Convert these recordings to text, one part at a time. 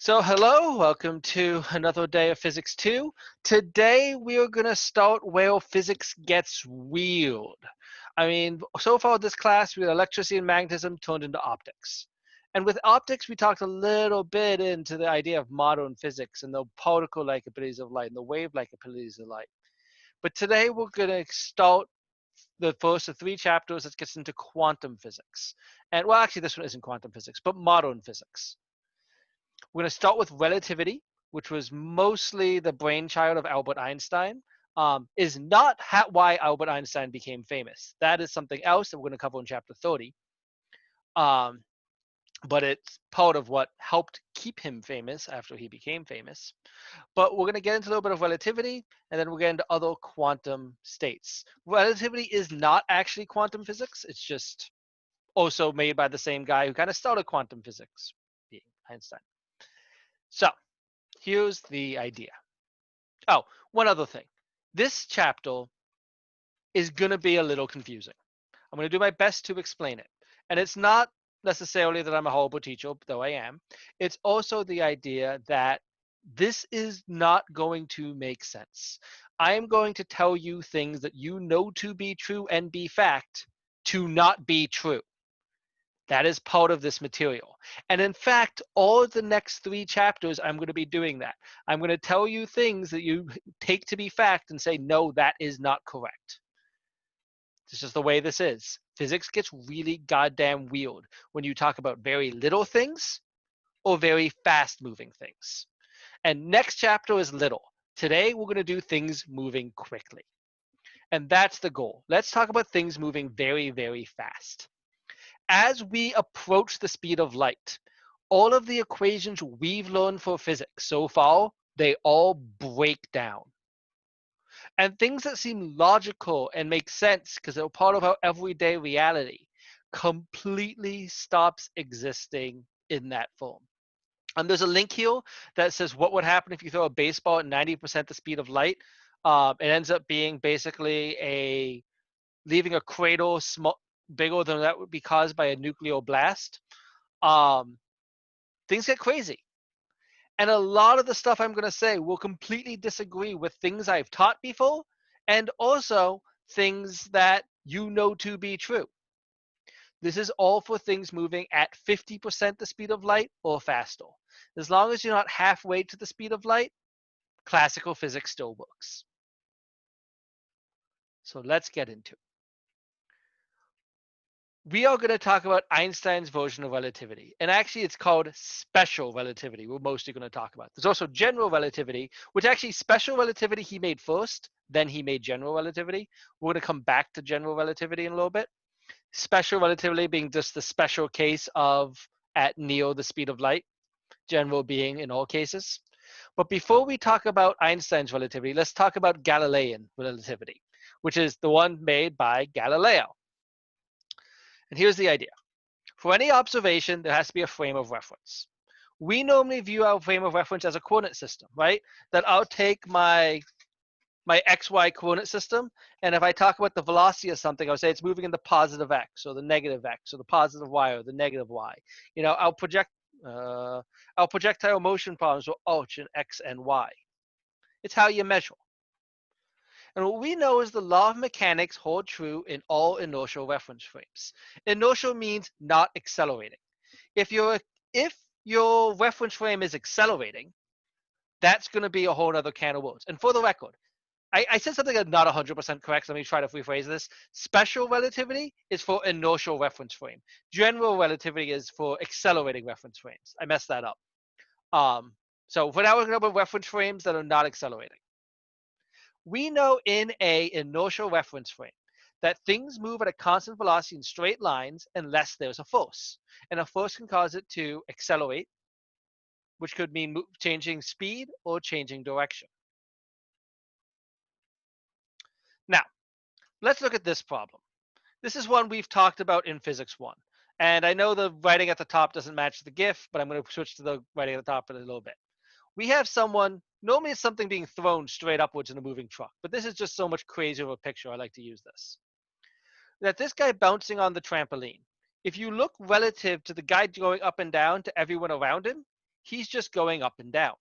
So hello, welcome to another day of Physics 2. Today we are going to start where physics gets weird. So far this class we had electricity and magnetism turned into optics. And with optics we talked a little bit into the idea of modern physics and the particle-like abilities of light and the wave-like abilities of light. But today we're going to start the first of three chapters that gets into quantum physics. And well, actually this one isn't quantum physics, but modern physics. We're going to start with relativity, which was mostly the brainchild of Albert Einstein. Is not why Albert Einstein became famous. That is something else that we're going to cover in chapter 30. Um, but it's part of what helped keep him famous after he became famous. But we're going to get into a little bit of relativity, and then we'll get into other quantum states. Relativity is not actually quantum physics. It's just also made by the same guy who kind of started quantum physics, being Einstein. So here's the idea. Oh, one other thing. This chapter is going to be a little confusing. I'm going to do my best to explain it. And it's not necessarily that I'm a horrible teacher, though I am. It's also the idea that this is not going to make sense. I am going to tell you things that you know to be true and be fact to not be true. That is part of this material. And in fact, all of the next three chapters, I'm going to be doing that. I'm going to tell you things that you take to be fact and say, no, that is not correct. This is the way this is. Physics gets really goddamn weird when you talk about very little things or very fast moving things. And next chapter is little. Today, we're going to do things moving quickly. And that's the goal. Let's talk about things moving very, very fast. As we approach the speed of light, all of the equations we've learned for physics so far, they all break down. And things that seem logical and make sense because they're part of our everyday reality completely stops existing in that form. And there's a link here that says what would happen if you throw a baseball at 90% the speed of light. It ends up being basically leaving a cradle bigger than that would be caused by a nuclear blast. Things get crazy. And a lot of the stuff I'm going to say will completely disagree with things I've taught before and also things that you know to be true. This is all for things moving at 50% the speed of light or faster. As long as you're not halfway to the speed of light, classical physics still works. So let's get into it. We are going to talk about Einstein's version of relativity. And actually, it's called special relativity, we're mostly going to talk about. There's also general relativity, which actually special relativity he made first, then he made general relativity. We're going to come back to general relativity in a little bit. Special relativity being just the special case of at near the speed of light, general being in all cases. But before we talk about Einstein's relativity, let's talk about Galilean relativity, which is the one made by Galileo. And here's the idea. For any observation, there has to be a frame of reference. We normally view our frame of reference as a coordinate system, right? That I'll take my XY coordinate system, and if I talk about the velocity of something, I'll say it's moving in the positive X or the negative X or the positive Y or the negative Y. You know, our projectile motion problems will arch in X and Y. It's how you measure. And what we know is the law of mechanics hold true in all inertial reference frames. Inertial means not accelerating. If your reference frame is accelerating, that's going to be a whole other can of worms. And for the record, I said something that's not 100% correct. So let me try to rephrase this. Special relativity is for inertial reference frame. General relativity is for accelerating reference frames. I messed that up. So for now, we're going to have reference frames that are not accelerating. We know in a inertial reference frame that things move at a constant velocity in straight lines unless there's a force. And a force can cause it to accelerate, which could mean changing speed or changing direction. Now, let's look at this problem. This is one we've talked about in Physics 1. And I know the writing at the top doesn't match the GIF, but I'm going to switch to the writing at the top in a little bit. We have someone, normally it's something being thrown straight upwards in a moving truck, but this is just so much crazier of a picture, I like to use this. That this guy bouncing on the trampoline, if you look relative to the guy going up and down to everyone around him, he's just going up and down.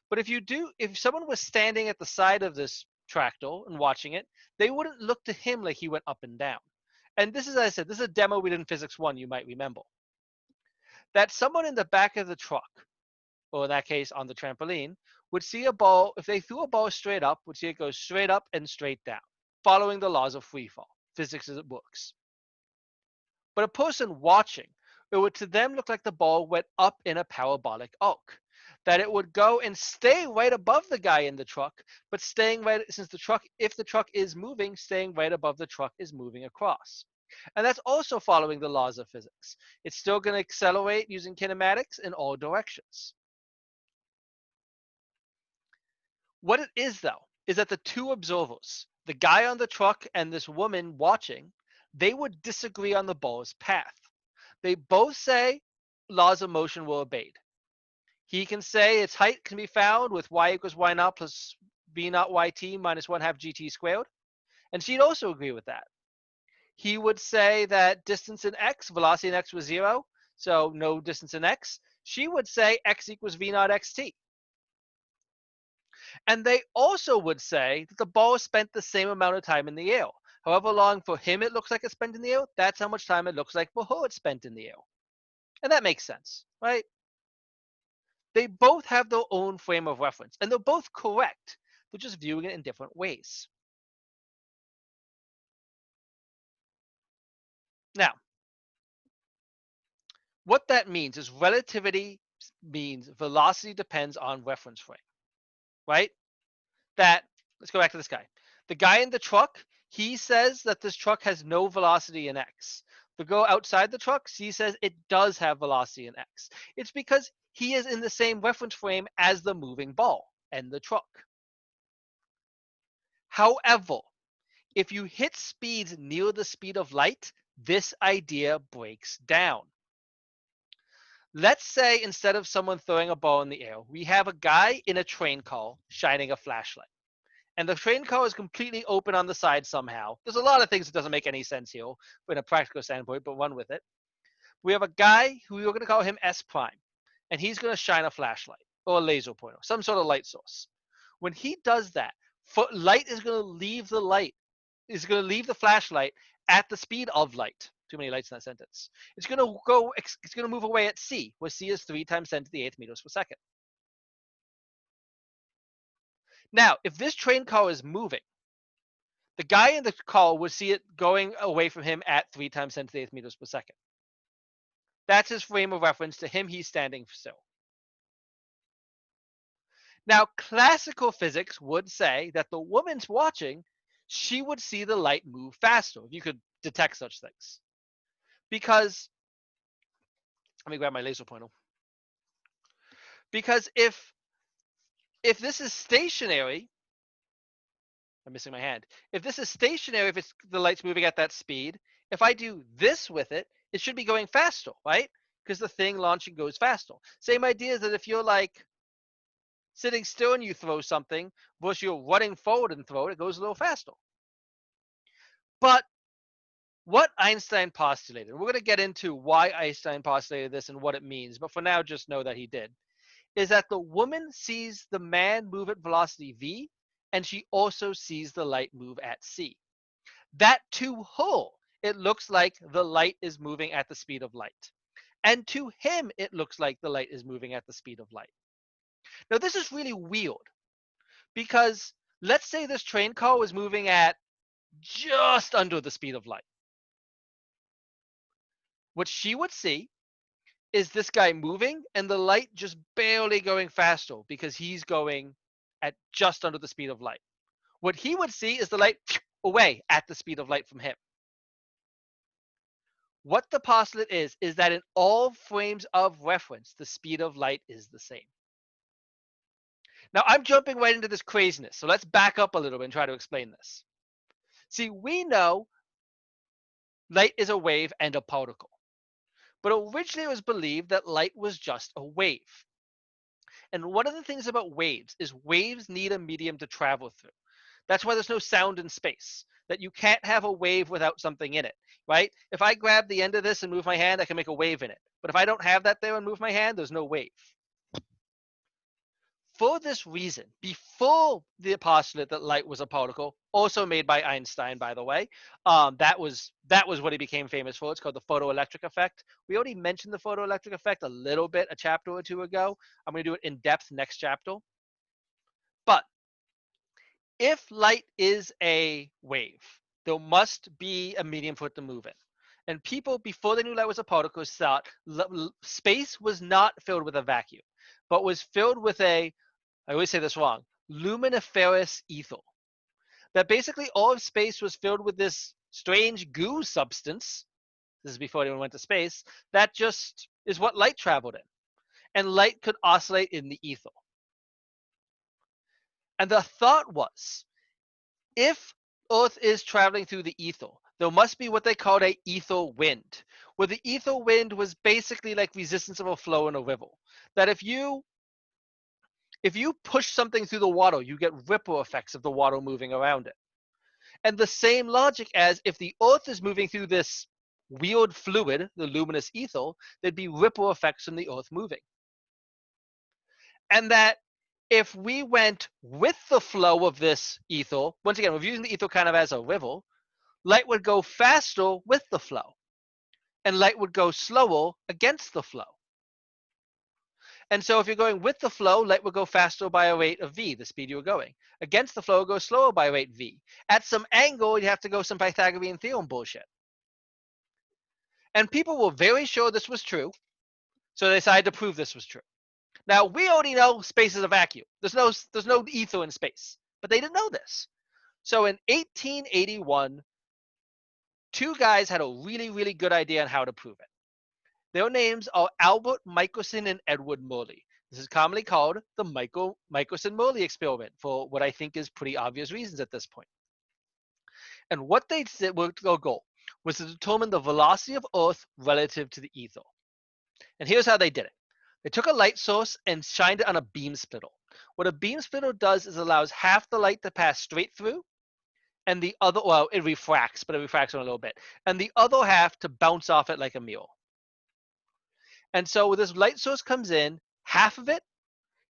But if someone was standing at the side of this fractal and watching it, they wouldn't look to him like he went up and down. And this is, as I said, this is a demo we did in Physics 1, you might remember. That someone in the back of the truck, or in that case on the trampoline, would see a ball, if they threw a ball straight up, would see it go straight up and straight down, following the laws of free fall, physics as it works. But a person watching, it would to them look like the ball went up in a parabolic arc, that it would go and stay right above the guy in the truck, but staying right, since the truck, if the truck is moving, staying right above the truck is moving across. And that's also following the laws of physics. It's still going to accelerate using kinematics in all directions. What it is, though, is that the two observers, the guy on the truck and this woman watching, they would disagree on the ball's path. They both say laws of motion were obeyed. He can say its height can be found with y equals y naught plus v naught yt minus 1/2 gt squared. And she'd also agree with that. He would say that distance in x, velocity in x was 0, so no distance in x. She would say x equals v naught xt. And they also would say that the ball spent the same amount of time in the air. However long for him it looks like it's spent in the air, that's how much time it looks like for her it's spent in the air. And that makes sense, right? They both have their own frame of reference, and they're both correct. They're just viewing it in different ways. Now, what that means is relativity means velocity depends on reference frame, right? That, let's go back to this guy. The guy in the truck, he says that this truck has no velocity in x. The girl outside the truck, she says it does have velocity in x. It's because he is in the same reference frame as the moving ball and the truck. However, if you hit speeds near the speed of light, this idea breaks down. Let's say instead of someone throwing a ball in the air, we have a guy in a train car shining a flashlight. And the train car is completely open on the side somehow. There's a lot of things that doesn't make any sense here in a practical standpoint, but run with it. We have a guy who we're going to call him S prime, and he's going to shine a flashlight or a laser pointer, some sort of light source. When he does that, light is going to leave the flashlight at the speed of light. Too many lights in that sentence. It's going to move away at c, where c is 3 times 10 to the 8th meters per second. Now, if this train car is moving, the guy in the car would see it going away from him at 3 times 10 to the 8th meters per second. That's his frame of reference. To him, he's standing still. Now, classical physics would say that the woman's watching, she would see the light move faster, if you could detect such things. Because, let me grab my laser pointer. Because if this is stationary, I'm missing my hand. If this is stationary, if the light's moving at that speed, if I do this with it, it should be going faster, right? Because the thing launching goes faster. Same idea is that if you're like sitting still and you throw something, versus you're running forward and throw it, it goes a little faster. But what Einstein postulated, we're going to get into why Einstein postulated this and what it means, but for now, just know that he did, is that the woman sees the man move at velocity v, and she also sees the light move at c. That to her, it looks like the light is moving at the speed of light. And to him, it looks like the light is moving at the speed of light. Now, this is really weird because let's say this train car was moving at just under the speed of light. What she would see is this guy moving and the light just barely going faster because he's going at just under the speed of light. What he would see is the light away at the speed of light from him. What the postulate is that in all frames of reference, the speed of light is the same. Now, I'm jumping right into this craziness, so let's back up a little bit and try to explain this. See, we know light is a wave and a particle, but originally it was believed that light was just a wave. And one of the things about waves is waves need a medium to travel through. That's why there's no sound in space, that you can't have a wave without something in it, right? If I grab the end of this and move my hand, I can make a wave in it. But if I don't have that there and move my hand, there's no wave. for this reason, before the postulate that light was a particle, also made by Einstein, by the way, that was what he became famous for. It's called the photoelectric effect. We already mentioned the photoelectric effect a little bit a chapter or two ago. I'm going to do it in depth next chapter. But if light is a wave, there must be a medium for it to move in. And people, before they knew light was a particle, thought space was not filled with a vacuum, but was filled with I always say this wrong, luminiferous ether. That basically all of space was filled with this strange goo substance. This is before anyone went to space. That just is what light traveled in. And light could oscillate in the ether. And the thought was, if Earth is traveling through the ether, there must be what they called a ether wind, where the ether wind was basically like resistance of a flow in a river. That if you push something through the water, you get ripple effects of the water moving around it. And the same logic as if the Earth is moving through this weird fluid, the luminous ether, there'd be ripple effects from the Earth moving. And that if we went with the flow of this ether, once again, we're using the ether kind of as a river, light would go faster with the flow, and light would go slower against the flow. And so if you're going with the flow, light will go faster by a rate of v, the speed you're going. Against the flow, it goes slower by a rate v. At some angle, you have to go some Pythagorean theorem bullshit. And people were very sure this was true, so they decided to prove this was true. Now, we already know space is a vacuum. There's no ether in space, but they didn't know this. So in 1881, two guys had a really, really good idea on how to prove it. Their names are Albert Michelson and Edward Morley. This is commonly called the Michelson-Morley experiment for what I think is pretty obvious reasons at this point. And what they did, their goal was to determine the velocity of Earth relative to the ether. And here's how they did it. They took a light source and shined it on a beam splitter. What a beam splitter does is allows half the light to pass straight through, and the other, well, it refracts, but it refracts on a little bit, and the other half to bounce off it like a mirror. And so when this light source comes in, half of it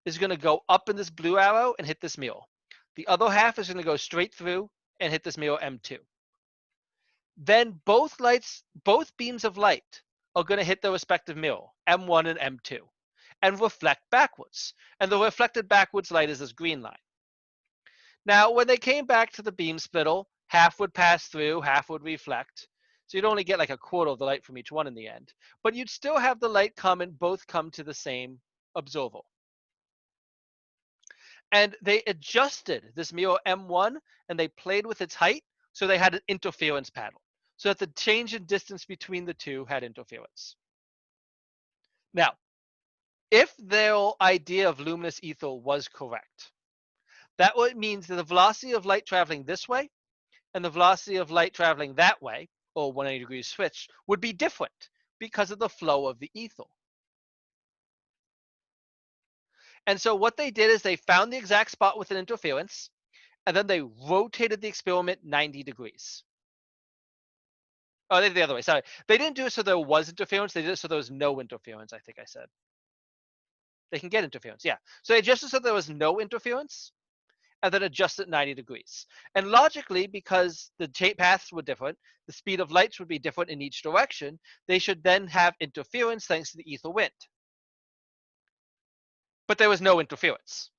is going to go up in this blue arrow and hit this mirror. The other half is going to go straight through and hit this mirror M2. Then both beams of light are going to hit their respective mirror, M1 and M2, and reflect backwards. And the reflected backwards light is this green line. Now, when they came back to the beam splitter, half would pass through, half would reflect. So you'd only get like a quarter of the light from each one in the end. But you'd still have the light come and both come to the same observer. And they adjusted this mirror M1 and they played with its height, so they had an interference pattern, so that the change in distance between the two had interference. Now, if their idea of luminous ether was correct, that means that the velocity of light traveling this way and the velocity of light traveling that way, or 180 degrees switch, would be different because of the flow of the ether. And so what they did is they found the exact spot with an interference, and then they rotated the experiment 90 degrees. Oh, they did the other way. Sorry. They didn't do it so there was interference. They did it so there was no interference, I think I said. They can get interference, yeah. So they adjusted so there was no interference, and then adjusted 90 degrees. And logically, because the paths were different, the speed of lights would be different in each direction, they should then have interference thanks to the ether wind. But there was no interference.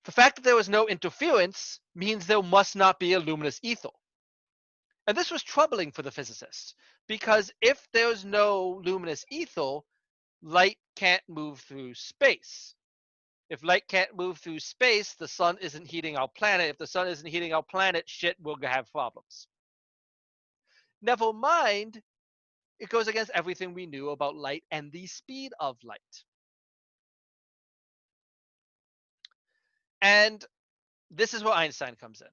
The fact that there was no interference means there must not be a luminous ether. And this was troubling for the physicists, because if there's no luminous ether, light can't move through space. If light can't move through space, the sun isn't heating our planet. If the sun isn't heating our planet, shit, we'll have problems. Never mind, it goes against everything we knew about light and the speed of light. And this is where Einstein comes in.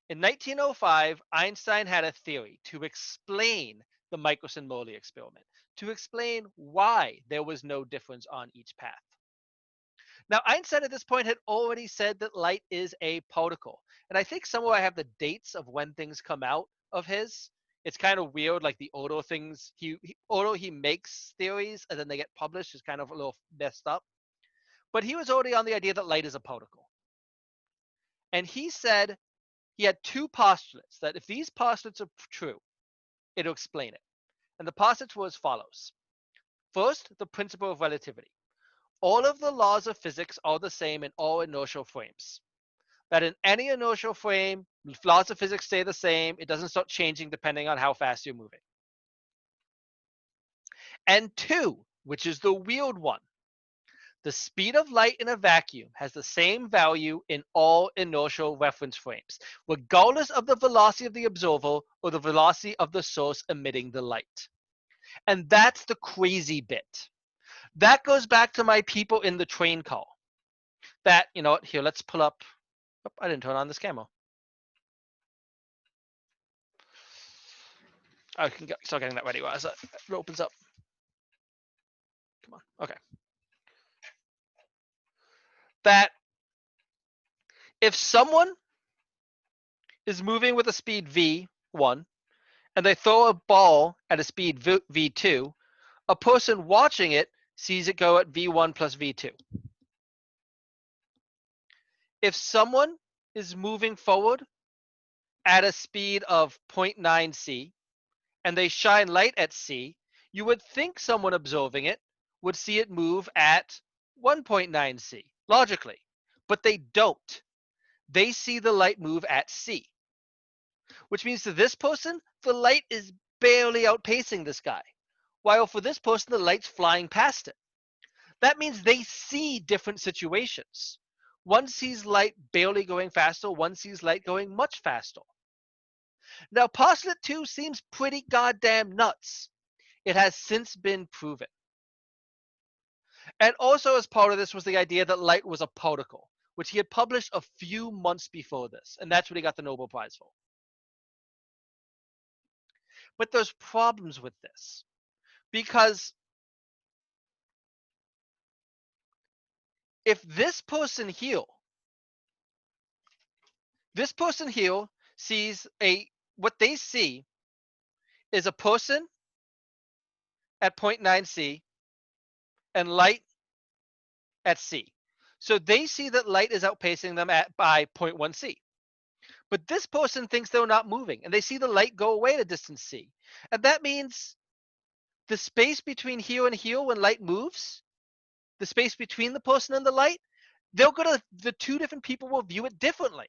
In 1905, Einstein had a theory to explain the Michelson-Morley experiment, to explain why there was no difference on each path. Now, Einstein at this point had already said that light is a particle. And I think somewhere I have the dates of when things come out of his. It's kind of weird, like the order things, he makes theories and then they get published is kind of a little messed up. But he was already on the idea that light is a particle. And he said he had two postulates, that if these postulates are true, it'll explain it. And the postulates were as follows. First, the principle of relativity. All of the laws of physics are the same in all inertial frames. That in any inertial frame, laws of physics stay the same. It doesn't start changing depending on how fast you're moving. And two, which is the weird one, the speed of light in a vacuum has the same value in all inertial reference frames, regardless of the velocity of the observer or the velocity of the source emitting the light. And that's the crazy bit. That goes back to my people in the train call. That, you know what, here, let's pull up. Oh, I didn't turn on this camera. I can start getting that ready as it opens up. Come on. Okay. That if someone is moving with a speed v1 and they throw a ball at a speed v2, a person watching it sees it go at v1 plus v2. If someone is moving forward at a speed of 0.9 c and they shine light at c, you would think someone observing it would see it move at 1.9 c, logically, but they don't. They see the light move at c, which means to this person, the light is barely outpacing this guy, while for this person, the light's flying past it. That means they see different situations. One sees light barely going faster, one sees light going much faster. Now, postulate 2 seems pretty goddamn nuts. It has since been proven. And also, as part of this was the idea that light was a particle, which he had published a few months before this, and that's what he got the Nobel Prize for. But there's problems with this, because if this person here sees what they see is a person at 0.9 c and light at c. So they see that light is outpacing them by 0.1 c. But this person thinks they're not moving, and they see the light go away at a distance c. And that means the space between here and here when light moves, the space between the person and the light, the two different people will view it differently.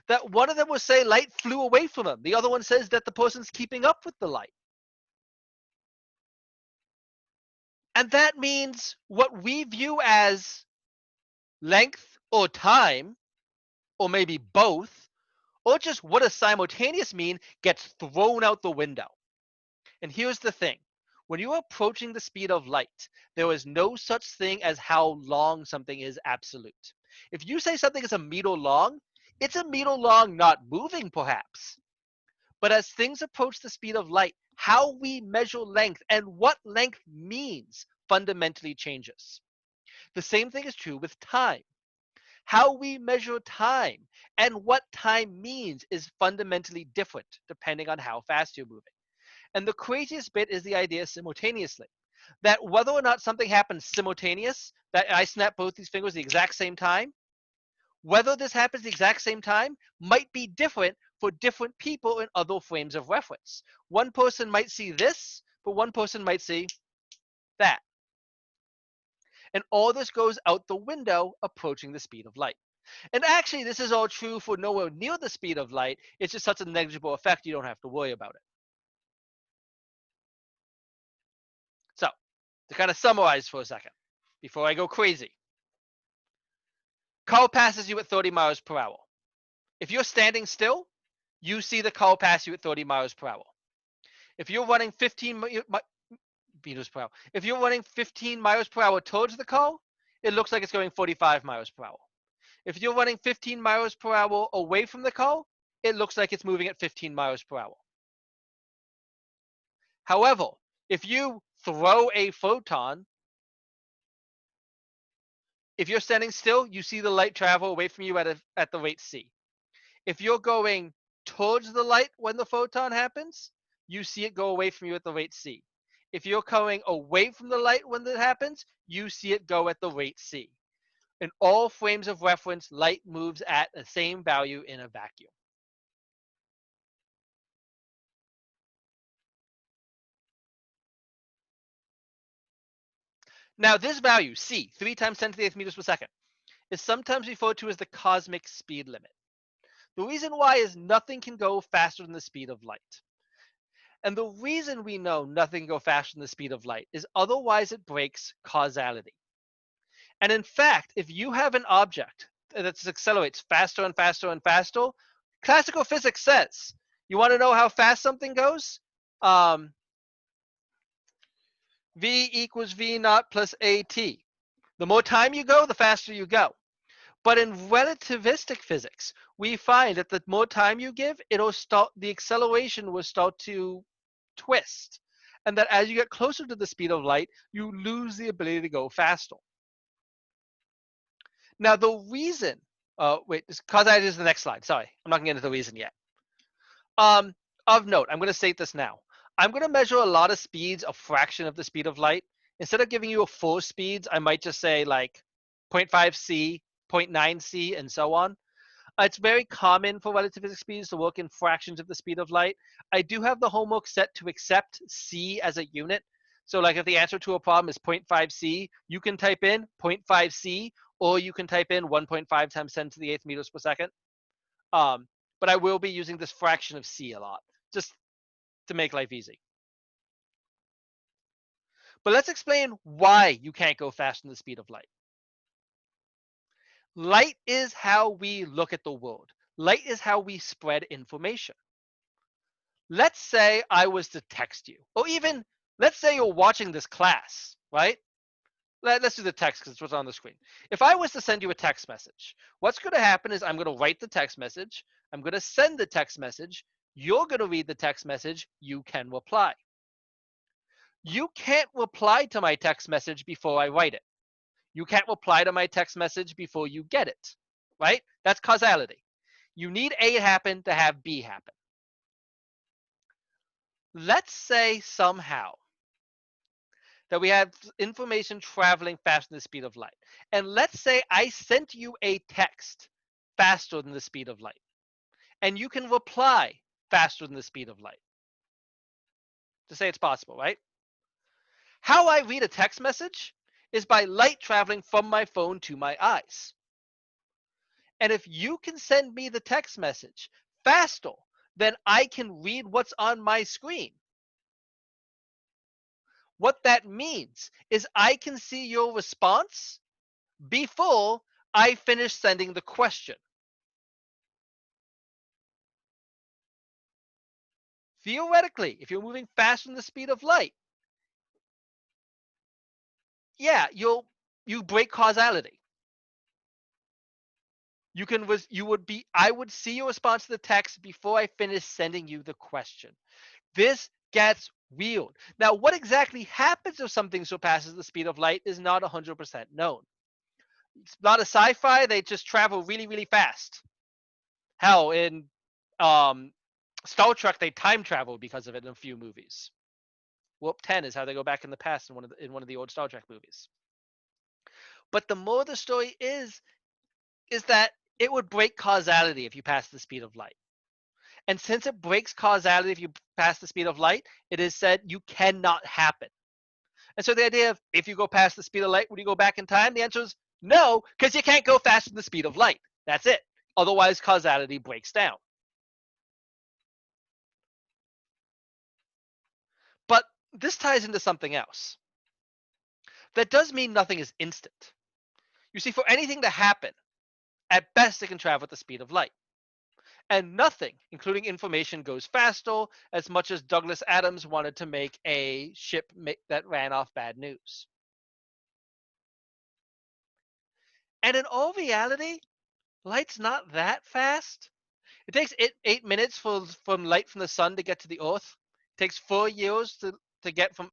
That one of them will say light flew away from them. The other one says that the person's keeping up with the light. And that means what we view as length or time, or maybe both, or just what does simultaneous mean, gets thrown out the window. And here's the thing. When you're approaching the speed of light, there is no such thing as how long something is absolute. If you say something is a meter long, it's a meter long not moving, perhaps. But as things approach the speed of light, how we measure length and what length means fundamentally changes. The same thing is true with time. How we measure time and what time means is fundamentally different depending on how fast you're moving. And the craziest bit is the idea simultaneously. That whether or not something happens simultaneous, that I snap both these fingers at the exact same time, whether this happens the exact same time might be different for different people in other frames of reference. One person might see this, but one person might see that. And all this goes out the window approaching the speed of light. And actually, this is all true for nowhere near the speed of light. It's just such a negligible effect, you don't have to worry about it. So, to kind of summarize for a second, before I go crazy. Car passes you at 30 miles per hour. If you're standing still, you see the car pass you at 30 miles per hour. If you're running 15 meters per hour, if you're running 15 miles per hour towards the car, it looks like it's going 45 miles per hour. If you're running 15 miles per hour away from the car, it looks like it's moving at 15 miles per hour. However, if you throw a photon, if you're standing still, you see the light travel away from you at the rate c. If you're going towards the light when the photon happens, you see it go away from you at the rate c. If you're going away from the light when that happens, you see it go at the rate c. In all frames of reference, light moves at the same value in a vacuum. Now, this value, c, 3 times 10 to the 8th meters per second, is sometimes referred to as the cosmic speed limit. The reason why is nothing can go faster than the speed of light. And the reason we know nothing can go faster than the speed of light is otherwise it breaks causality. And in fact, if you have an object that accelerates faster and faster and faster, classical physics says, you want to know how fast something goes? V equals V naught plus AT. The more time you go, the faster you go. But in relativistic physics, we find that the more time you give, the acceleration will start to twist. And that as you get closer to the speed of light, you lose the ability to go faster. Now, the reason, causality is the next slide. Sorry, I'm not going to get into the reason yet. Of note, I'm going to state this now. I'm going to measure a lot of speeds, a fraction of the speed of light. Instead of giving you a full speeds, I might just say like 0.5c, 0.9c, and so on. It's very common for relativistic speeds to work in fractions of the speed of light. I do have the homework set to accept c as a unit. So like if the answer to a problem is 0.5c, you can type in 0.5c, or you can type in 1.5 times 10 to the 8th meters per second. But I will be using this fraction of c a lot, just to make life easy. But let's explain why you can't go faster than the speed of light. Light is how we look at the world. Light is how we spread information. Let's say I was to text you, or even let's say you're watching this class, right? Let's do the text because it's what's on the screen. If I was to send you a text message, what's going to happen is I'm going to write the text message. I'm going to send the text message. You're going to read the text message. You can reply. You can't reply to my text message before I write it. You can't reply to my text message before you get it, right? That's causality. You need A happen to have B happen. Let's say somehow that we have information traveling faster than the speed of light. And let's say I sent you a text faster than the speed of light. And you can reply faster than the speed of light. To say it's possible, right? How I read a text message is by light traveling from my phone to my eyes. And if you can send me the text message faster than I can read what's on my screen, what that means is I can see your response before I finish sending the question. Theoretically, if you're moving faster than the speed of light, yeah, you break causality. I would see your response to the text before I finish sending you the question. This gets weird. Now, what exactly happens if something surpasses the speed of light is not 100% known. It's not a sci-fi, they just travel really, really fast. Hell, in Star Trek, they time travel because of it in a few movies. Warp 10 is how they go back in the past in one of the old Star Trek movies. But the more the story is that it would break causality if you pass the speed of light. And since it breaks causality if you pass the speed of light, it is said you cannot happen. And so the idea of if you go past the speed of light, would you go back in time? The answer is no, because you can't go faster than the speed of light. That's it. Otherwise, causality breaks down. But this ties into something else. That does mean nothing is instant. You see, for anything to happen, at best it can travel at the speed of light. And nothing, including information, goes faster, as much as Douglas Adams wanted to make a ship that ran off bad news. And in all reality, light's not that fast. It takes 8 minutes from light from the sun to get to the Earth. It takes 4 years to get from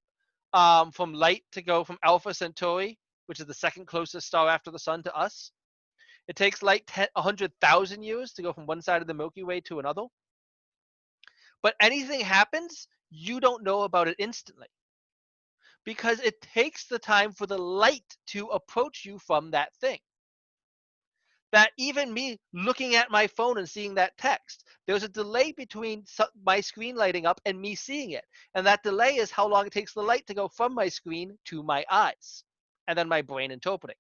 light to go from Alpha Centauri, which is the second closest star after the sun, to us. It takes light 100,000 years to go from one side of the Milky Way to another. But anything happens, you don't know about it instantly. Because it takes the time for the light to approach you from that thing. That even me looking at my phone and seeing that text, there's a delay between my screen lighting up and me seeing it. And that delay is how long it takes the light to go from my screen to my eyes, and then my brain interpreting.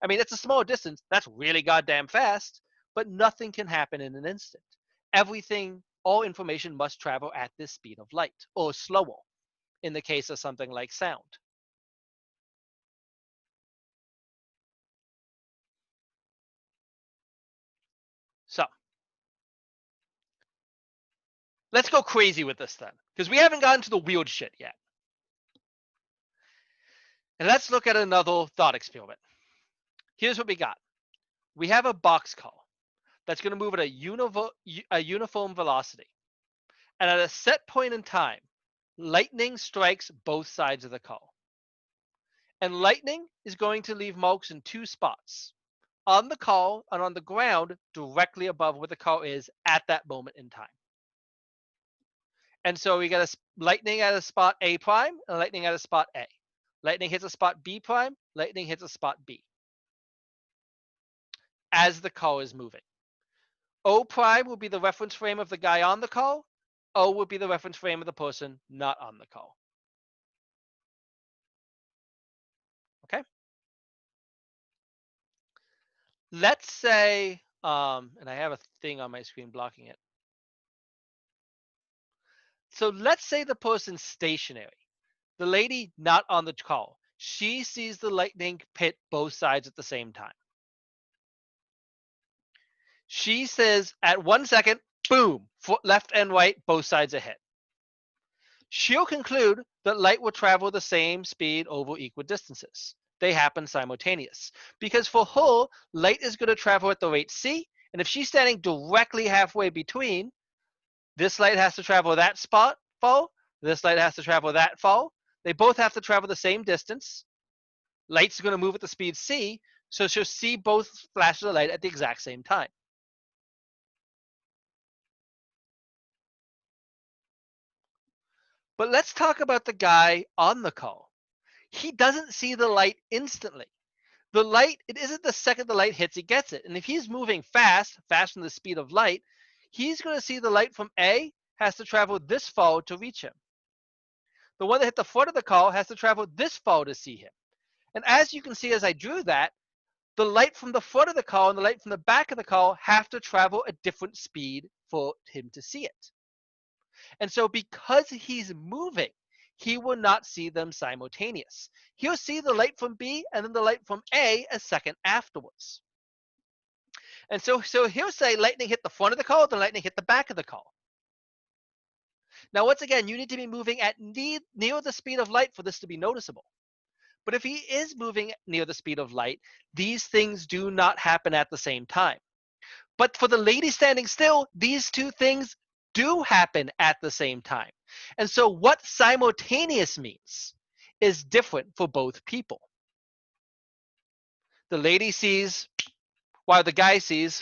I mean, it's a small distance. That's really goddamn fast, but nothing can happen in an instant. Everything, all information must travel at this speed of light, or slower, in the case of something like sound. So let's go crazy with this then, because we haven't gotten to the weird shit yet. And let's look at another thought experiment. Here's what we got. We have a box call that's going to move at a uniform velocity. And at a set point in time, lightning strikes both sides of the call. And lightning is going to leave marks in two spots, on the call and on the ground directly above where the call is at that moment in time. And so we get a lightning at a spot A prime and lightning at a spot A. Lightning hits a spot B prime, lightning hits a spot B as the call is moving. O prime will be the reference frame of the guy on the call. O will be the reference frame of the person not on the call. Okay? Let's say, and I have a thing on my screen blocking it. So let's say the person's stationary. The lady not on the call. She sees the lightning hit both sides at the same time. She says at 1 second, boom, left and right, both sides are hit. She'll conclude that light will travel the same speed over equal distances. They happen simultaneous. Because for her, light is going to travel at the rate c, and if she's standing directly halfway between, this light has to travel that spot far, this light has to travel that far. They both have to travel the same distance. Light's going to move at the speed c, so she'll see both flashes of light at the exact same time. But let's talk about the guy on the call. He doesn't see the light instantly. The light, it isn't the second the light hits, he gets it. And if he's moving fast, faster than the speed of light, he's going to see the light from A has to travel this far to reach him. The one that hit the front of the call has to travel this far to see him. And as you can see as I drew that, the light from the front of the call and the light from the back of the call have to travel a different speed for him to see it. And so because he's moving, he will not see them simultaneous. He'll see the light from B and then the light from A a second afterwards. And so he'll say lightning hit the front of the call, then lightning hit the back of the call. Now, once again, you need to be moving at near the speed of light for this to be noticeable. But if he is moving near the speed of light, these things do not happen at the same time. But for the lady standing still, these two things do happen at the same time. And so what simultaneous means is different for both people. The lady sees while the guy sees.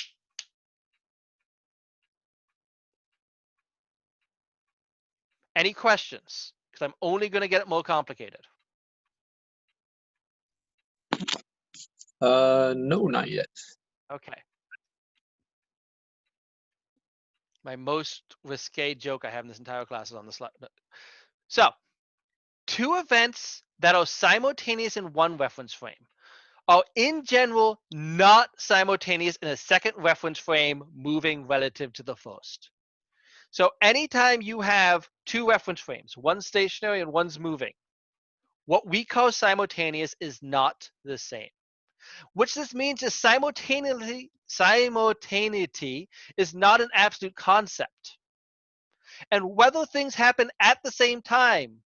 Any questions? Because I'm only going to get it more complicated. No, not yet. Okay. My most risque joke I have in this entire class is on the slide. So, two events that are simultaneous in one reference frame are in general not simultaneous in a second reference frame moving relative to the first. So anytime you have two reference frames, one stationary and one's moving, what we call simultaneous is not the same. Which this means is simultaneity is not an absolute concept. And whether things happen at the same time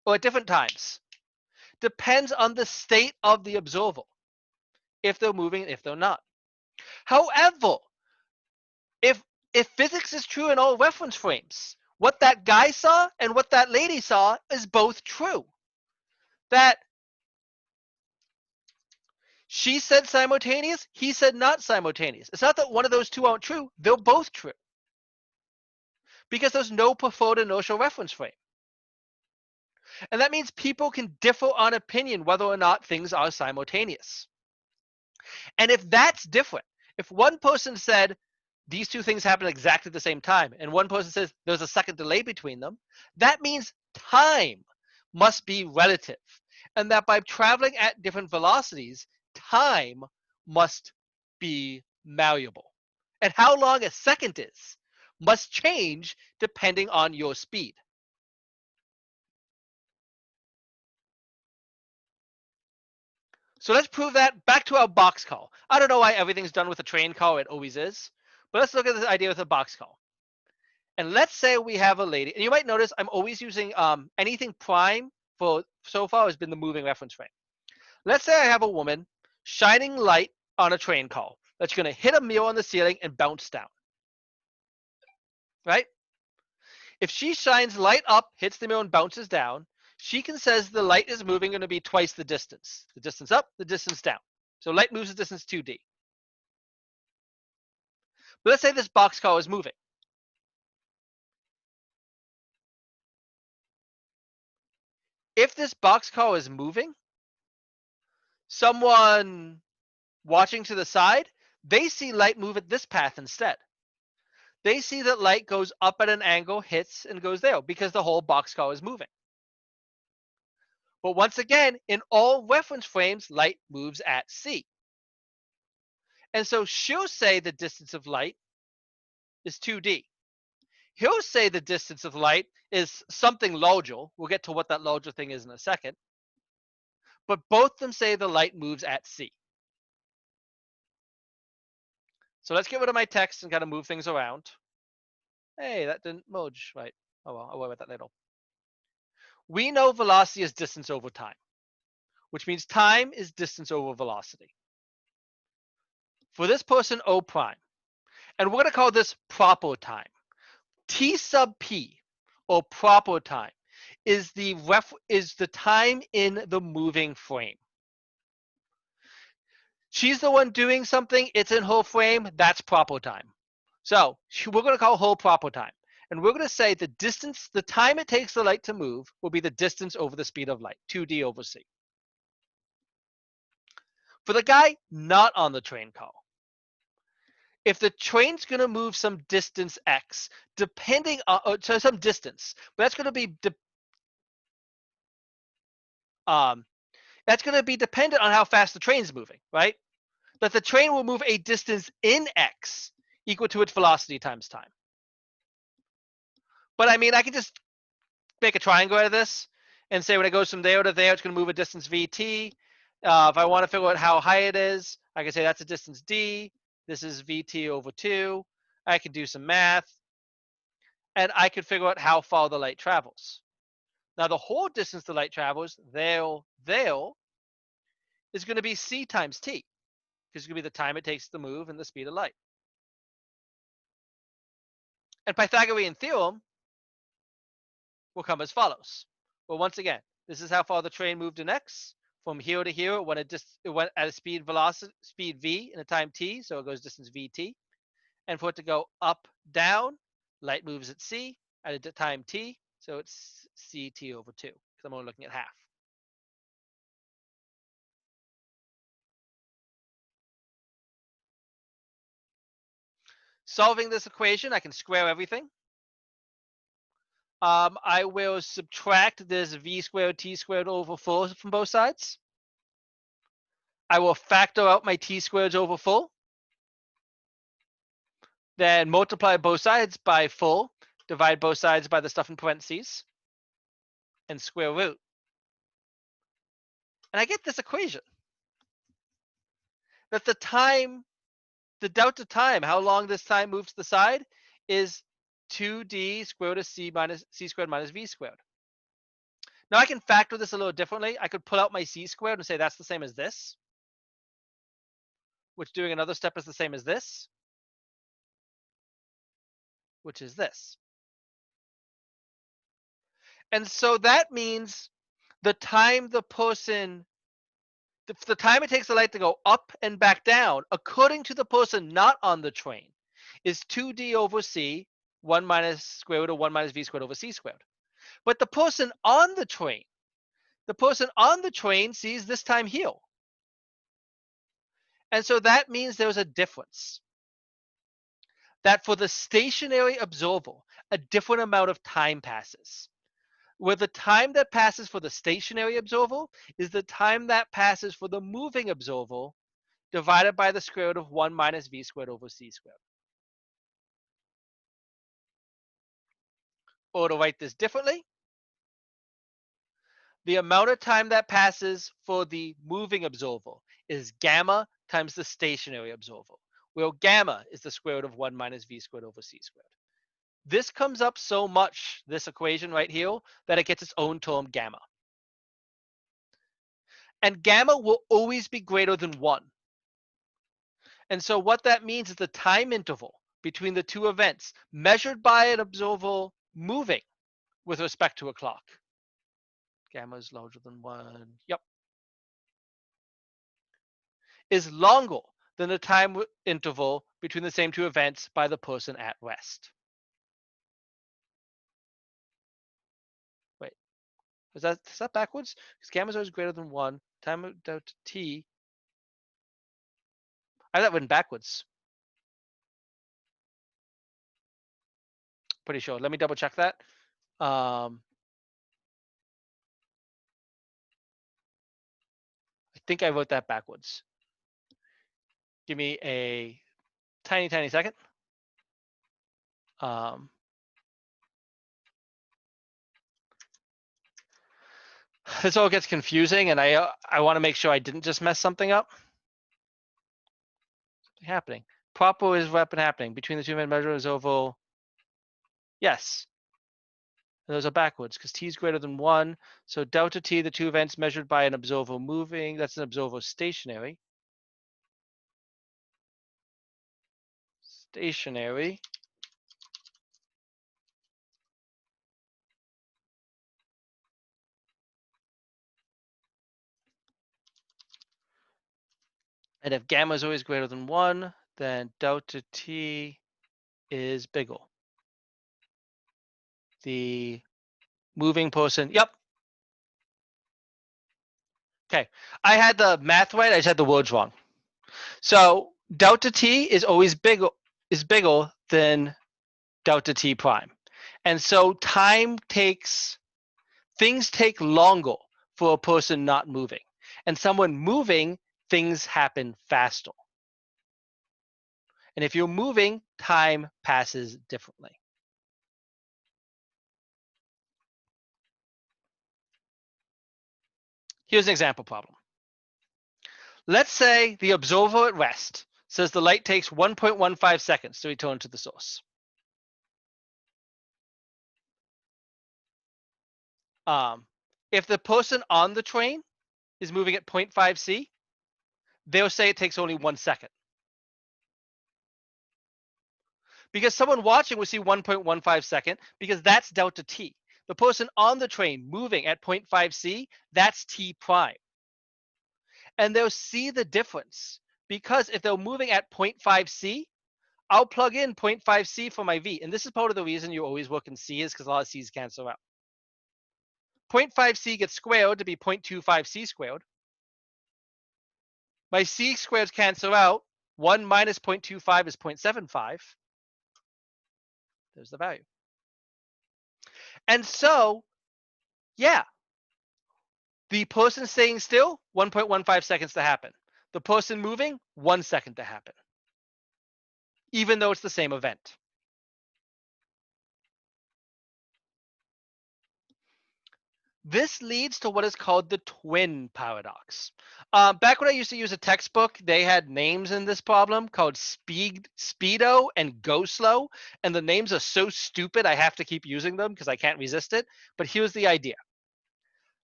or at different times depends on the state of the observer, if they're moving and if they're not. However, if physics is true in all reference frames, what that guy saw and what that lady saw is both true. That she said simultaneous, he said not simultaneous. It's not that one of those two aren't true, they're both true. Because there's no preferred inertial reference frame. And that means people can differ on opinion whether or not things are simultaneous. And if that's different, if one person said these two things happen at exactly the same time, and one person says there's a second delay between them, that means time must be relative. And that by traveling at different velocities, time must be malleable. And how long a second is must change depending on your speed. So let's prove that back to our box call. I don't know why everything's done with a train call. It always is. But let's look at this idea with a box call. And let's say we have a lady, and you might notice I'm always using anything prime for so far has been the moving reference frame. Let's say I have a woman shining light on a train call that's going to hit a mirror on the ceiling and bounce down, right? If she shines light up, hits the mirror, and bounces down, she can says the light is moving going to be twice the distance up, the distance down. So light moves the distance 2d. But let's say this box call is moving. If this box call is moving, someone watching to the side, they see light move at this path instead. They see that light goes up at an angle, hits, and goes there because the whole box call is moving. But once again, in all reference frames, light moves at c. And so she'll say the distance of light is 2d. He'll say the distance of light is something larger. We'll get to what that larger thing is in a second. But both of them say the light moves at c. So let's get rid of my text and kind of move things around. Hey, that didn't merge right. Oh well, I'll worry about that later. We know velocity is distance over time, which means time is distance over velocity. For this person, O prime, and we're going to call this proper time. T sub p, or proper time, is the time in the moving frame. She's the one doing something, it's in her frame, that's proper time. So we're going to call her proper time. And we're going to say the distance, the time it takes the light to move will be the distance over the speed of light, 2d over c. For the guy not on the train call, if the train's going to move some distance x, depending on so some distance, but that's going to be dependent on how fast the train's moving, right? That the train will move a distance in x equal to its velocity times time. But I mean, I can just make a triangle out of this and say when it goes from there to there, it's going to move a distance vt. If I want to figure out how high it is, I can say that's a distance d. This is vt over 2. I can do some math, and I could figure out how far the light travels. Now, the whole distance the light travels, there, is going to be c times t, because it's going to be the time it takes to move and the speed of light. And Pythagorean theorem will come as follows. Well, once again, this is how far the train moved in x. From here to here, it went at a speed v in a time t, so it goes distance vt. And for it to go up, down, light moves at c at a time t, so it's ct over 2, because I'm only looking at half. Solving this equation, I can square everything. I will subtract this v squared t squared over 4 from both sides. I will factor out my t squareds over 4. Then multiply both sides by 4, divide both sides by the stuff in parentheses, and square root. And I get this equation. That the delta time, how long this time moves to the side, is 2d square root of c squared minus v squared. Now I can factor this a little differently. I could pull out my c squared and say that's the same as this, which doing another step is the same as this, which is this. And so that means the time the time it takes the light to go up and back down, according to the person not on the train, is 2d over c, 1 minus square root of 1 minus v squared over c squared. But the person on the train The person on the train sees this time here. And so that means there's a difference. That for the stationary observer, a different amount of time passes. Where the time that passes for the stationary observer is the time that passes for the moving observer divided by the square root of 1 minus v squared over c squared. Or to write this differently, the amount of time that passes for the moving observer is gamma times the stationary observer, where gamma is the square root of 1 minus v squared over c squared. This comes up so much, this equation right here, that it gets its own term gamma. And gamma will always be greater than 1. And so what that means is the time interval between the two events measured by an observer moving with respect to a clock. Gamma is larger than 1. Yep. Is longer than the time interval between the same two events by the person at rest. Wait, is that backwards? Because gamma is always greater than 1. Time delta t. I have that written backwards. Pretty sure. Let me double check that. I think I wrote that backwards. Give me a tiny second. This all gets confusing, and I want to make sure I didn't just mess something up. Something happening. Proper is what happening between the two men measure is oval. Yes. And those are backwards because t is greater than 1. So delta t, the two events measured by an observer moving, that's an observer stationary. Stationary. And if gamma is always greater than 1, then delta t is bigger. The moving person, yep. Okay, I had the math right, I just had the words wrong. So delta t is always bigger than delta t prime. And so things take longer for a person not moving. And someone moving, things happen faster. And if you're moving, time passes differently. Here's an example problem. Let's say the observer at rest says the light takes 1.15 seconds to return to the source. If the person on the train is moving at 0.5 c, they'll say it takes only 1 second. Because someone watching will see 1.15 second because that's delta t. The person on the train moving at 0.5 c, that's t prime. And they'll see the difference because if they're moving at 0.5 c, I'll plug in 0.5 c for my v. And this is part of the reason you always work in c is because a lot of c's cancel out. 0.5 c gets squared to be 0.25 c squared. My c squareds cancel out. 1 minus 0.25 is 0.75. There's the value. And so, yeah, the person staying still, 1.15 seconds to happen. The person moving, 1 second to happen, even though it's the same event. This leads to what is called the twin paradox. Back when I used to use a textbook, they had names in this problem called Speedo and Go Slow, and the names are so stupid I have to keep using them because I can't resist it. But here's the idea.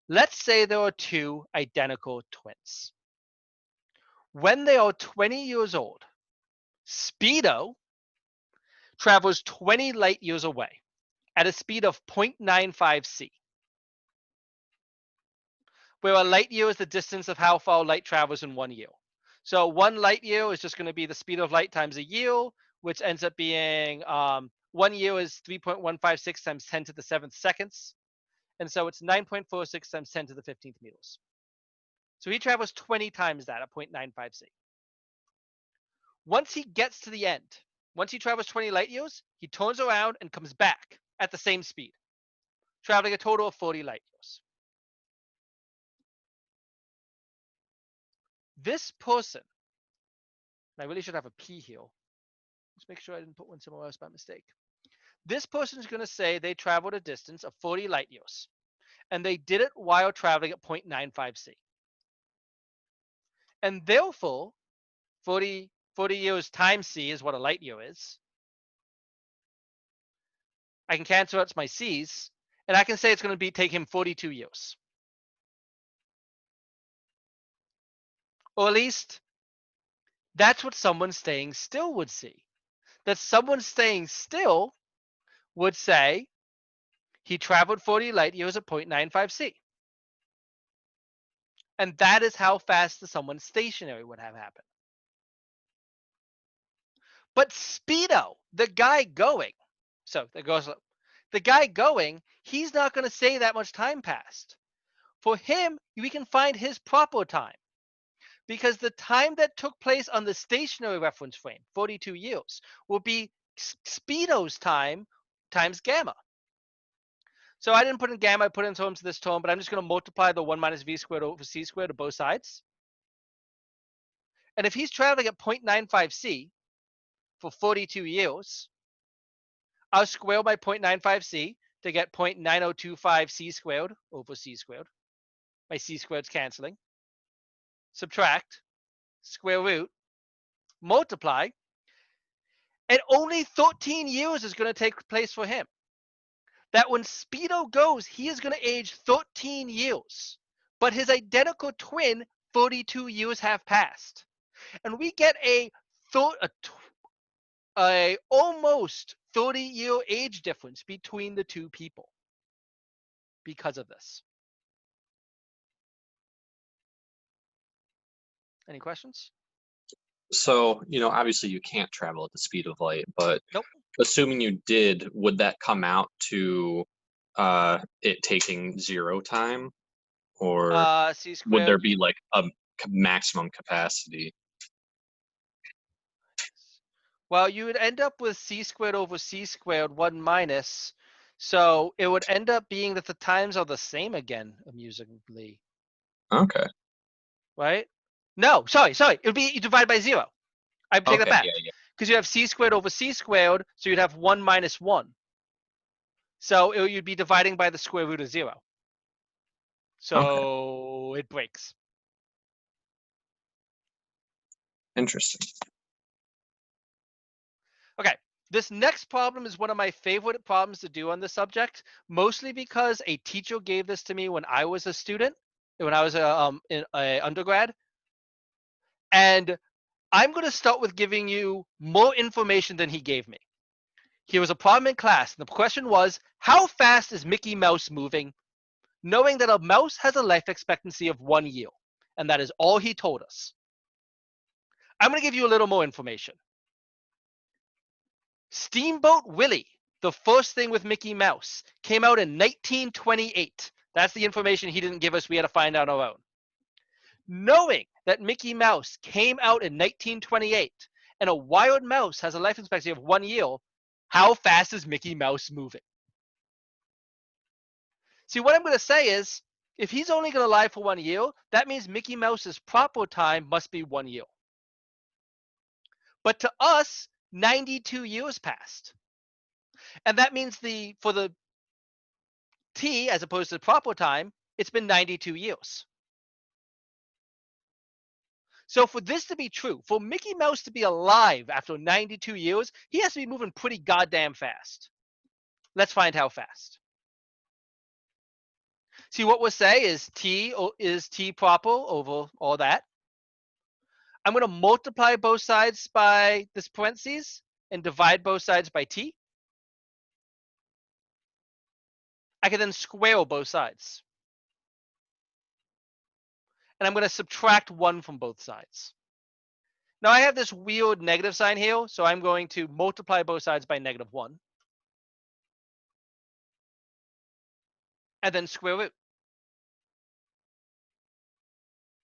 Let's say there are two identical twins. When they are 20 years old, Speedo travels 20 light years away at a speed of 0.95 c, where a light year is the distance of how far light travels in 1 year. So 1 light year is just going to be the speed of light times a year, which ends up being 1 year is 3.156 times 10 to the 7th seconds. And so it's 9.46 times 10 to the 15th meters. So he travels 20 times that at 0.95 c. Once he gets to the end, once he travels 20 light years, he turns around and comes back at the same speed, traveling a total of 40 light years. This person, and I really should have a P here. Let's make sure I didn't put one somewhere else by mistake. This person is going to say they traveled a distance of 40 light years, and they did it while traveling at 0.95 c. And therefore, 40 years times c is what a light year is. I can cancel out my c's, and I can say it's going to take him 42 years. Or at least that's what someone staying still would see. That someone staying still would say he traveled 40 light years at 0.95 c. And that is how fast someone stationary would have happened. But Speedo, the guy going, so there goes the guy going, he's not going to say that much time passed. For him, we can find his proper time, because the time that took place on the stationary reference frame, 42 years, will be Speedo's time times gamma. So I didn't put in gamma, I put in terms of this term, but I'm just going to multiply the 1 minus v squared over c squared to both sides. And if he's traveling at 0.95 c for 42 years, I'll square my 0.95 c to get 0.9025 c squared over c squared. My c squared's canceling. Subtract, square root, multiply, and only 13 years is going to take place for him. That when Speedo goes, he is going to age 13 years, but his identical twin, 42 years have passed. And we get a almost 30-year age difference between the two people because of this. Any questions? So, obviously you can't travel at the speed of light, but Nope. Assuming you did, would that come out to it taking 0 time? Or C squared. would there be like a maximum capacity? Well, you would end up with c squared over c squared 1 minus. So it would end up being that the times are the same again, amusingly. Okay. Right? No, sorry. It would be you divide by 0. I take that back. Yeah. Because you have c squared over c squared, so you'd have 1 minus 1. So you'd be dividing by the square root of 0. So it breaks. Interesting. Okay, this next problem is one of my favorite problems to do on this subject, mostly because a teacher gave this to me when I was a student, when I was in a undergrad. And I'm going to start with giving you more information than he gave me. Here was a problem in class, and the question was, how fast is Mickey Mouse moving? Knowing that a mouse has a life expectancy of 1 year, and that is all he told us. I'm going to give you a little more information. Steamboat Willie, the first thing with Mickey Mouse, came out in 1928. That's the information he didn't give us. We had to find out on our own. Knowing that Mickey Mouse came out in 1928 and a wild mouse has a life expectancy of 1 year, how fast is Mickey Mouse moving? See, what I'm going to say is, if he's only going to live for 1 year, that means Mickey Mouse's proper time must be 1 year. But to us, 92 years passed. And that means for the t, as opposed to the proper time, it's been 92 years. So for this to be true, for Mickey Mouse to be alive after 92 years, he has to be moving pretty goddamn fast. Let's find how fast. See, what we'll say is t proper over all that. I'm going to multiply both sides by this parentheses and divide both sides by t. I can then square both sides. And I'm going to subtract 1 from both sides. Now I have this weird negative sign here, so I'm going to multiply both sides by -1. and then square root.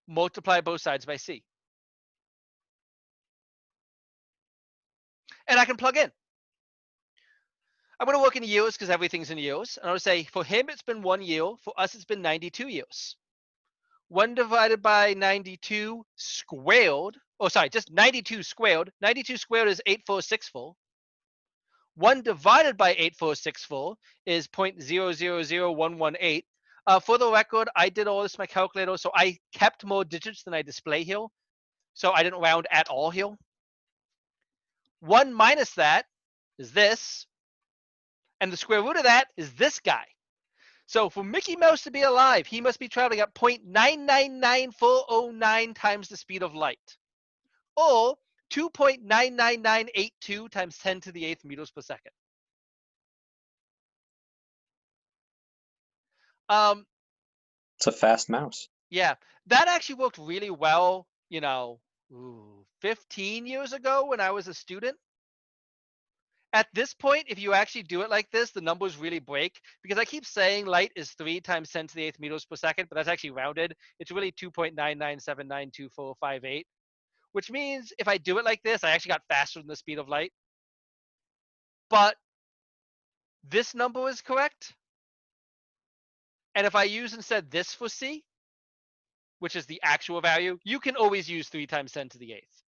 Multiply both sides by c. And I can plug in. I'm going to work in years because everything's in years. And I'll say for him, it's been 1 year. For us, it's been 92 years. 1 divided by 92 squared. Oh, sorry, just 92 squared. 92 squared is 8464. 1 divided by 8464 is 0.000118. For the record, I did all this in my calculator, so I kept more digits than I display here. So I didn't round at all here. 1 minus that is this. And the square root of that is this guy. So for Mickey Mouse to be alive, he must be traveling at 0.999409 times the speed of light. Or 2.99982 times 10 to the 8th meters per second. It's a fast mouse. Yeah, that actually worked really well, 15 years ago when I was a student. At this point, if you actually do it like this, the numbers really break because I keep saying light is 3 times 10 to the 8th meters per second, but that's actually rounded. It's really 2.9979248, which means if I do it like this, I actually got faster than the speed of light. But this number is correct. And if I use instead this for C, which is the actual value, you can always use 3 times 10 to the 8th.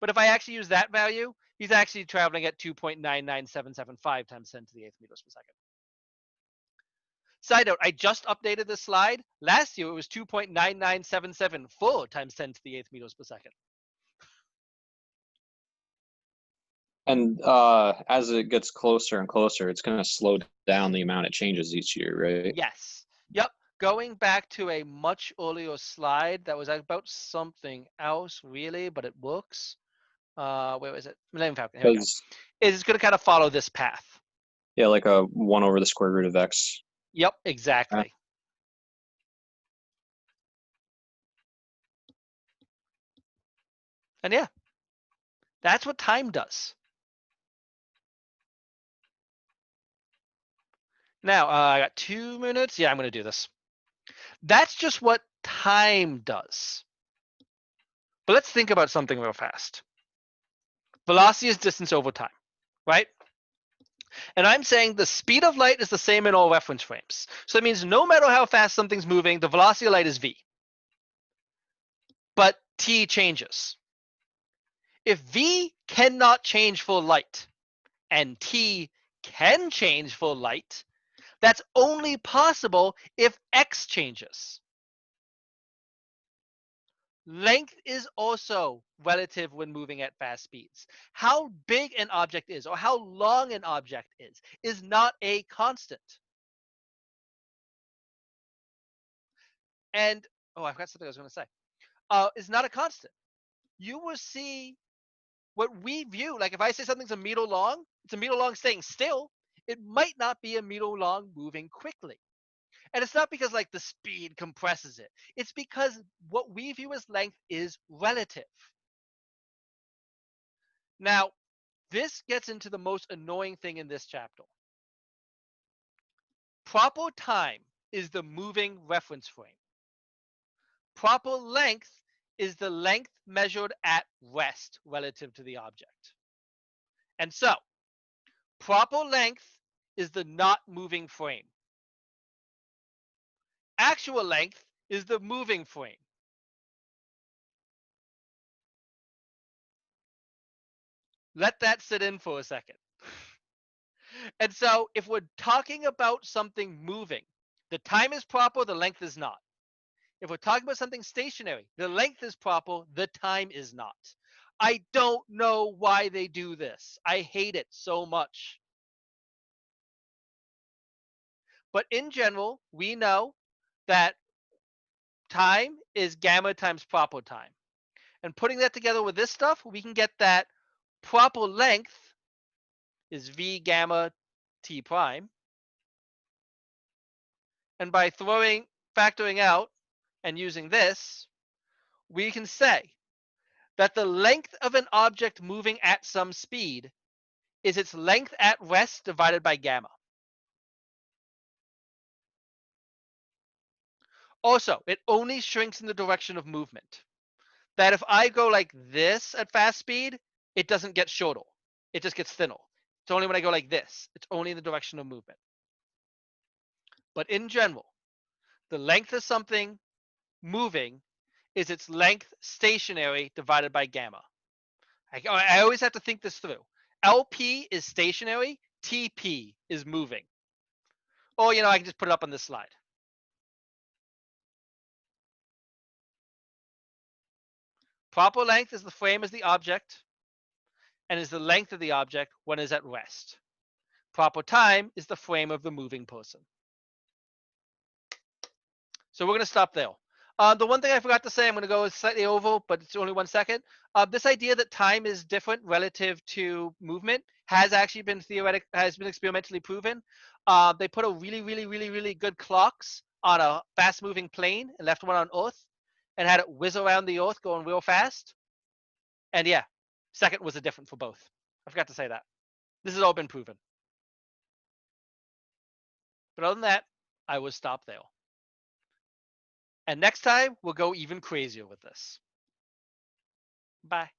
But if I actually use that value, he's actually traveling at 2.99775 times 10 to the 8th meters per second. Side note, I just updated this slide. Last year, it was 2.99774 times 10 to the 8th meters per second. And as it gets closer and closer, it's going to slow down the amount it changes each year, right? Yes. Yep. Going back to a much earlier slide that was about something else, really, but it works. Where is it? Millennium Falcon. Here we go. It's going to kind of follow this path. Yeah, like a 1 over the square root of x. Yep, exactly. And yeah, that's what time does. Now, I got 2 minutes. Yeah, I'm going to do this. That's just what time does. But let's think about something real fast. Velocity is distance over time, right? And I'm saying the speed of light is the same in all reference frames. So that means no matter how fast something's moving, the velocity of light is v. But t changes. If v cannot change for light and t can change for light, that's only possible if x changes. Length is also relative when moving at fast speeds. How big an object is or how long an object is not a constant. And, oh, I forgot something I was going to say. It's not a constant. You will see what we view, like if I say something's a meter long, it's a meter long staying still. It might not be a meter long moving quickly. And it's not because like the speed compresses it. It's because what we view as length is relative. Now, this gets into the most annoying thing in this chapter. Proper time is the moving reference frame. Proper length is the length measured at rest relative to the object. And so, proper length is the not moving frame. Actual length is the moving frame. Let that sit in for a second. And so, if we're talking about something moving, the time is proper, the length is not. If we're talking about something stationary, the length is proper, the time is not. I don't know why they do this. I hate it so much. But in general, we know that time is gamma times proper time. And putting that together with this stuff, we can get that proper length is v gamma t prime. And by factoring out and using this, we can say that the length of an object moving at some speed is its length at rest divided by gamma. Also, it only shrinks in the direction of movement. That if I go like this at fast speed, it doesn't get shorter. It just gets thinner. It's only when I go like this. It's only in the direction of movement. But in general, the length of something moving is its length stationary divided by gamma. I always have to think this through. LP is stationary, TP is moving. Or, I can just put it up on this slide. Proper length is the frame as the object and is the length of the object when it is at rest. Proper time is the frame of the moving person. So we're going to stop there. The one thing I forgot to say, I'm going to go slightly over, but it's only 1 second. This idea that time is different relative to movement has actually been experimentally proven. They put a really good clocks on a fast-moving plane and left one on Earth, and had it whiz around the Earth going real fast. And yeah, second was a different for both. I forgot to say that. This has all been proven. But other than that, I will stop there. And next time, we'll go even crazier with this. Bye.